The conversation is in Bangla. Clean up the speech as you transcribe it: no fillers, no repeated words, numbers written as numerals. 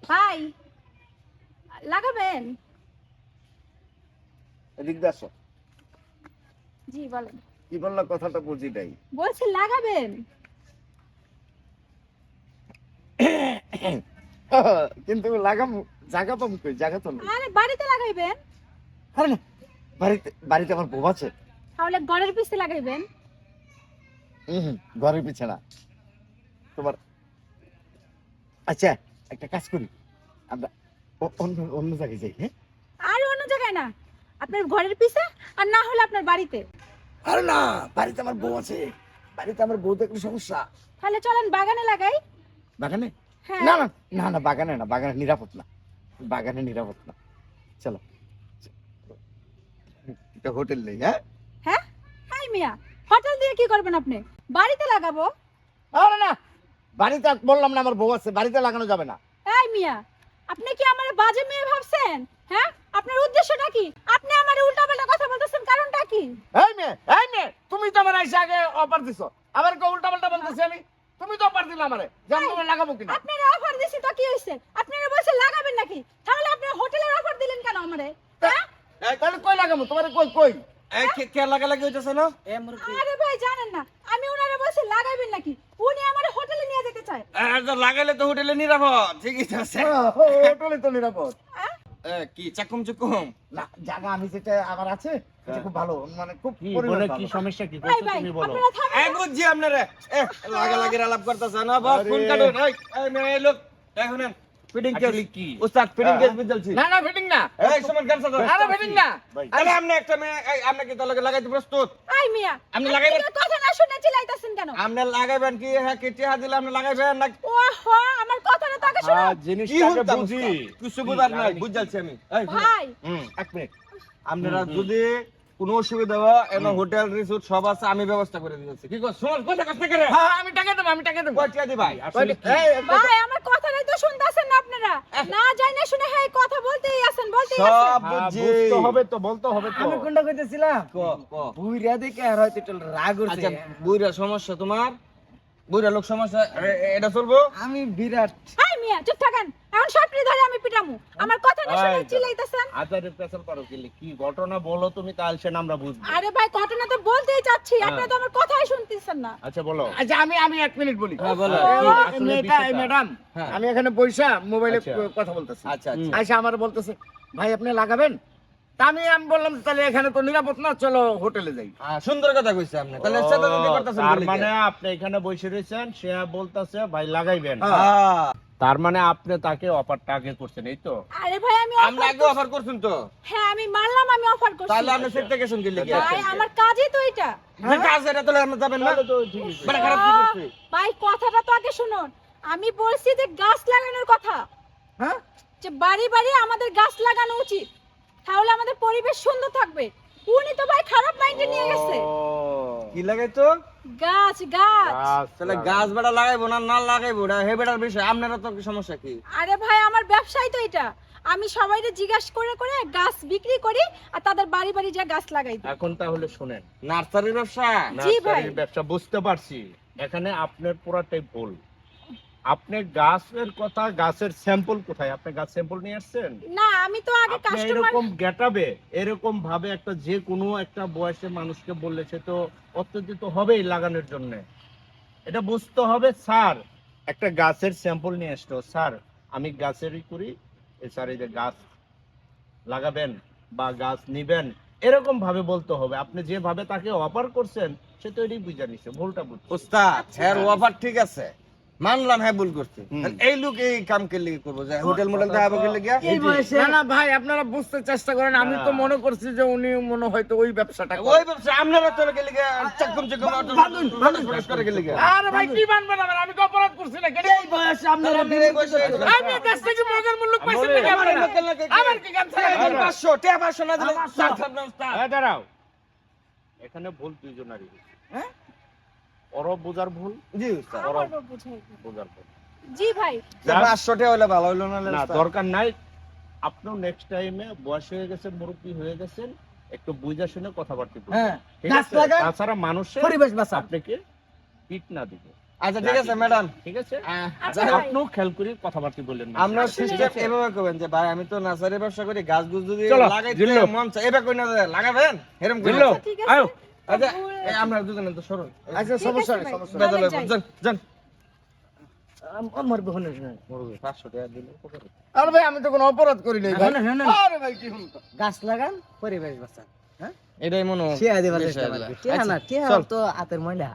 ভাই লাগাবেন? এদিক দিয়ে আসো। জি বলেন। কি বললা কথাটা বুঝি নাই। বলছি লাগাবেন। কিন্তু লাগাম জায়গা পাবো কই? জায়গা তো নেই। আরে বাড়িতে লাগাইবেন। আরে না, বাড়িতে আমার বউ আছে। তাহলে ঘরের পিছে লাগাইবেন। ঘরের পিছে না। তোমার আচ্ছা একটা কাজ করি, আমরা অন্য অন্য জায়গায় যাই। হ্যাঁ, আর অন্য জায়গায় না, আপনার ঘরের পিছে, আর না হলে আপনার বাড়িতে। আরে না, বাড়িতে আমার বউ আছে। বাড়িতে আমার বউ দেখলে সমস্যা। তাহলে চলেন বাগানে লাগাই। বাগানে? হ্যাঁ। না না না না, বাগানে না, বাগানে নিরাপদ না। বাগানে নিরাপদ না। চলো, এটা হোটেল নেই। হ্যাঁ হ্যাঁ, হাই মিয়া, হোটেল দিয়ে কি করবেন আপনি? বাড়িতে লাগাবো। আরে না, বাড়িতে বললাম না আমার বউ আছে, বাড়িতে লাগানো যাবে না। এই মিয়া, আপনি কি আমার বাজে মেয়ে ভাবছেন? হ্যাঁ, আপনার উদ্দেশ্যটা কি? আপনি আমারে উল্টাপাল্টা কথা বলতেছেন, কারণটা কি? এই মেয়ে, তুমি তো আমার আইসা আগে অফার দিছো, আবার কেউ উল্টা পাল্টা বলতেছি আমি। তুমি তো অফার দিলে আমারে যে আমি তোমার লাগাবো কিনা। আপনারা অফার দিছি তো কি হইছে? আপনারা বলছে লাগাবেন নাকি? তাহলে আপনি হোটেলের অফার দিলেন কেন আমারে? হ্যাঁ? তাহলে কই লাগাবো তোমারে? কই কই কে লাগালাগি হইতেছে না? আরে ভাই জানেন না, আমি ওনারে বলছি লাগাইবেন নাকি? উনি আমারে হোটেলে নিয়ে যেতে চায়। লাগাইলে তো হোটেলে নিরাপদ, ঠিকই তো আছে। হোটেলে তো নিরাপদ। হ্যাঁ? কি চাকুম চুকুম? না, জায়গা আমি যেটা আমার আছে এটা খুব ভালো, মানে খুব কি পরিবেশ বলে ভালো। কি সমস্যা কি ভাই করছো ভাই, তুমি বলো। আপনারা থামেন এই না। বুঝছি আপনারে। লাগালাগির আলাপ করতেছে না বাপ, আরে। ফোন কাটুন। এই মেয়ে, এই লোক শুনেন, ফিটিং কেস Actually কি? উস্তাদ, ফিটিং কেস বুঝালছি। না না, ফিটিং না। এই সমান গামছা ধর। আরে ফিটিং না। ভাই, আরে আপনি একটা মেয়ে, আপনি কি তাহলে লাগাইতে প্রস্তুত? এই মিয়া, আপনি লাগাইবেন? আপনারা কথা না শুনে চিল্লাইতাছেন কেন? আপনি লাগাইবেন কি? হ্যাঁ, কেটে হাত দিলে আপনি লাগাইবেন না? ওহো, আমার কথাটা তো আগে শুনুন। হ্যাঁ, কি জিনিসটাকে হতাম বুঝি। কিছু বুঝার নাই, বুঝালছি আমি। এই শুনেন। ভাই, এক মিনিট, আপনারা যদি কোনো অসুবিধা হয় এনে হোটেল রিসোর্ট সব আছে, আমি ব্যবস্থা করে দিতেছি। কি কর শোন, কথা কাছ থেকে রে। হ্যাঁ, আমি টাকা দেবো, আমি টাকা দেবো। কয়টা দি ভাই? আসলে কি? ভাই আমার কথাটাই তো শুনতাছেন না আপনারা। না যাই না শুনে হ্যাঁ কথা বলতেই আছেন, বলতেই আছেন। সব হ্যাঁ, বুঝছি। বুঝতে হবে তো, বলতে হবে তো। আমি কোনটা কইতেছিলাম ক ক। বুইরা দেখে আর হয়তো একটু রাগ করছে আচ্ছা, বুইরা সমস্যা তোমার? বুইরা লোক সমস্যা, এটা চলবো? আমি বিরাট এই মিয়া, চুপ থাকেন। এখন সবটি ধরে আমি পিটামু। আমার কথা না শুনে এই, চিল্লাইতাছেন। আজারে পেছন পারো কি কি ঘটনা বলো তুমি, তাহলে সে আমরা বুঝবো। আরে ভাই, ঘটনা তো বলতেই চাচ্ছি, আপনারা তো আমার কথাই শুনতেছেন না। আচ্ছা বলো। আচ্ছা, আমি 1 মিনিট বলি। হ্যাঁ, বলো। এই মেয়েটা, এই ম্যাডাম, হ্যাঁ। আমি এখানে বইসা মোবাইলে আচ্ছা। কথা বলতেছি। আচ্ছা আচ্ছা। আয়সা আমার বলতেছে, ভাই আপনি লাগাবেন? তা আমি বললাম তাহলে এখানে তো নিরাপদ না, চলো হোটেলে যাই। সুন্দর কথা কইছে আপনি। তাহলে ও, সেটা দিতে পারতেছেন তার বলে মানে আপনি এখানে বসে রয়েছেন, সে বলতাছে ভাই লাগাইবেন। হ্যাঁ। তার মানে আপনি তাকে অফারটা আগে করছেন, এই তো? আরে ভাই আমি আমরা offer আগে করছি। অফার করছেন তো। হ্যাঁ আমি মানলাম, আমি অফার করছি। তাহলে আপনি সেটা গেছেন কি লিগে? ভাই আমার কাজই তো এটা। যে কাজ এটা তাহলে আমরা যাবেন না? তাহলে তো ঠিকই। বড় খারাপ কি করছে? ভাই কথাটা তো আগে শুনুন। আমি বলছি যে গাছ লাগানোর কথা। হ্যাঁ যে বাড়ি বাড়ি আমাদের গাছ লাগানো উচিত, তাহলে আমাদের পরিবেশ সুন্দর থাকবে। উনি তো ভাই খারাপ মাইন্ডে নিয়ে গেছে। ও, কি লাগাইতো? গাছ গাছ। গাছ তাহলে লাগাই। গাছ বেড়া লাগাইবো না না লাগাইবো না হে বেড়ার বিষয়। আপনারা তো কি সমস্যা কি? আরে ভাই আমার ব্যবসাই তো এটা। আমি সবাইকে জিজ্ঞাসা করে করে গাছ বিক্রি করি আর তাদের বাড়ি বাড়ি যা গাছ লাগাই দিই। এখন তাহলে শুনেন, নার্সারির ব্যবসা? জি ভাই। নার্সারির ব্যবসা বুঝতে পারছি, এখানে আপনার পুরাটাই ভুল। আপনি গাছের কথা, গাছের স্যাম্পল কোথায়? আপনি গাছ স্যাম্পল নিয়ে আসছেন? না আমি তো আগে আপনি কাস্টমার। এরকম গেটাবে, এরকম ভাবে একটা যে কোনো একটা বয়সে মানুষকে বললে সে তো উত্তেজিত হবেই লাগানোর জন্য। এটা বুঝতে হবে স্যার, একটা গাছের স্যাম্পল নিয়ে আসতো, স্যার আমি গাছেরই করি, স্যার এই যে গাছ লাগাবেন বা গাছ নিবেন, এরকম ভাবে বলতে হবে। আপনি যেভাবে তাকে অফার করছেন সে তো এটাই বুঝে নিছে, ভুলটা বুঝছে। উস্তাদ হ্যাঁ অফার ঠিক আছে, মানলাম হ্যাঁ ভুল করছে। হুম। তাহলে এই লোক এই কাম কে লিগে করবো যে হোটেল মোটেল দেখাবো কে লিগে? এই বয়সে না না ভাই, আপনারা বুঝতে চেষ্টা করেন। আমি তো না। মনে করছি যে উনি মনে হয়তো ওই ব্যবসাটা করে। ওই ব্যবসা আপনারা তো কে লিগে চাকুম চাকুম প্রকাশ করে কে লিগে? আরে ভাই কি বানবেন আমার? আমি তো অপরাধ করছি না। কেন এই বয়সে আপনারা তাহলে আপনারা এই বয়সে আমি কাছ থেকে মগের মূল্য পাইছি নাকি আমার আপনারা? লোকের লাগে কি? আমার কি গামছা টাকা লাগাইবো? 500 টাকা 500 না দিলে আমার চার সব। থাকবে উস্তাদ। হ্যাঁ দাঁড়াও, এখানে ভুল দুইজনারই হয়েছে। হ্যাঁ? ওরও বোঝার ভুল, জি উস্তাদ। আমারও বুঝাই দিন। বোঝার ভুল। জি ভাই। যে 500 টাকা হইলে ভালো হইলো না না, উস্তাদ? দরকার নাই। আপনিও নেক্সট টাইমে বয়স হয়ে গেছে, মুরব্বী হয়ে গেছেন, একটু বুঝা শুনে কথাবার্তা বলবেন। হ্যাঁ ঠিক গাছ আছে? লাগান, তাছাড়া মানুষের পরিবেশ বাঁচান। আপনাকে পিট না দিবে। আচ্ছা ঠিক আছে ম্যাডাম, ঠিক আছে আচ্ছা যাই হোক, ভাই। আপনিও খেয়াল করে কথাবার্তা বললেন না। আমরা আসলে- সিস্টেম এভাবে করবেন যে ভাই আমি তো নার্সারি ব্যবসা করি, গাছ গুছ যদি চলো, লাগাইতে জিল্লু। মন চায় এবার কই না লাগাবেন এরকম কই জিল্লু, না। ঠিক আয়ো। আছে আচ্ছা ভুল- এই আমরা দুজনে তো সরল আচ্ছা ঠিক সমস্যা আছে নেই ভাই। সমস্যা নেই। বেদল চলেন যাই। যান যান আমার বোনের মরবে 500 টাকা দিলে উপকার। আরে ভাই আমি তো কোনো অপরাধ করি নাই ভাই। না, না, না। আরে ভাই কি হলো? গাছ লাগান পরিবেশ বাঁচান এটাই মনে হয় টিয়া দিবার বেশি চেষ্টা আসবে। করবে টিয়া আচ্ছা, না টিয়া চল। তো হাতের ময়লা